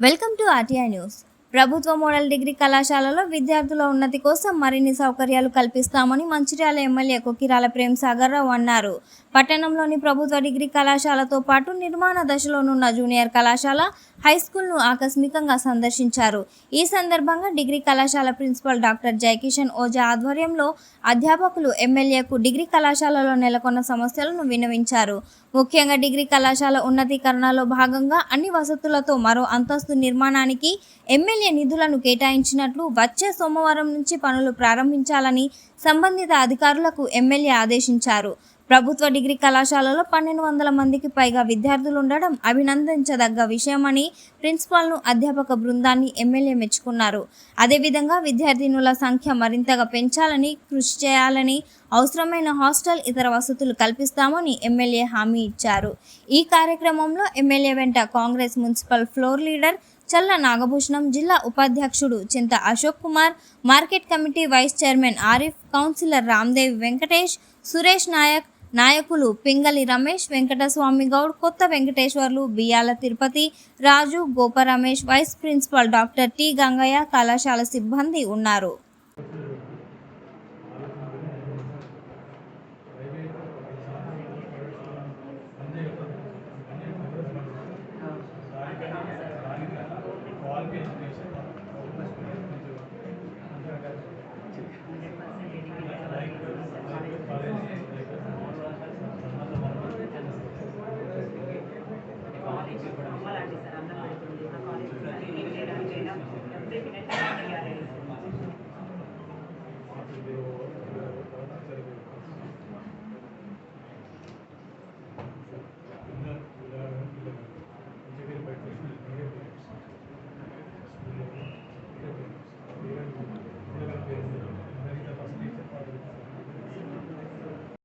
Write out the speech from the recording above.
Welcome to RTI news. ప్రభుత్వ model degree కళాశాలలో విద్యార్థుల ఉన్నతి కోసం మరిన్ని సౌకర్యాలు కల్పిస్తామని మంచిర్యాల ఎమ్మెల్యే కొక్కిరాల ప్రేమ్సాగర్ రావు అన్నారు. పట్టణంలోని ప్రభుత్వ డిగ్రీ కళాశాలతో పాటు నిర్మాణ దశలోనున్న జూనియర్ కళాశాల, హైస్కూల్ను ఆకస్మికంగా సందర్శించారు. ఈ సందర్భంగా డిగ్రీ కళాశాల ప్రిన్సిపల్ డాక్టర్ జయకిషన్ ఓజా ఆధ్వర్యంలో అధ్యాపకులు ఎమ్మెల్యేకు డిగ్రీ కళాశాలలో నెలకొన్న సమస్యలను విన్నవించారు. ముఖ్యంగా డిగ్రీ కళాశాల ఉన్నతీకరణలో భాగంగా అన్ని వసతులతో మరో అంతస్తు నిర్మాణానికి ఎమ్మెల్యే నిధులను కేటాయించినట్లు వచ్చే సోమవారం నుంచి పనులు ప్రారంభించాలని సంబంధిత అధికారులకు ఎమ్మెల్యే ఆదేశించారు. ప్రభుత్వ డిగ్రీ కళాశాలలో 1200 మందికి పైగా విద్యార్థులు ఉండడం అభినందించదగ్గ విషయమని ప్రిన్సిపాల్ను, అధ్యాపక బృందాన్ని ఎమ్మెల్యే మెచ్చుకున్నారు. అదేవిధంగా విద్యార్థినుల సంఖ్య మరింతగా పెంచాలని కృషి చేయాలని, అవసరమైన హాస్టల్, ఇతర వసతులు కల్పిస్తామని ఎమ్మెల్యే హామీ ఇచ్చారు. ఈ కార్యక్రమంలో ఎమ్మెల్యే వెంట కాంగ్రెస్ మున్సిపల్ ఫ్లోర్ లీడర్ చల్ల నాగభూషణం, జిల్లా ఉపాధ్యక్షుడు Chinta Ashok Kumar, market committee vice chairman Arif, councillor Ramdev Venkatesh, Suresh Nayak, నాయకులు పింగళి రమేష్, వెంకటస్వామి గౌడ్, కొత్త Venkateswarlu, బియ్యాల Tirupati, Raju, Gopa Ramesh, vice principal doctor T Gangaiah, కళాశాల సిబ్బంది ఉన్నారు.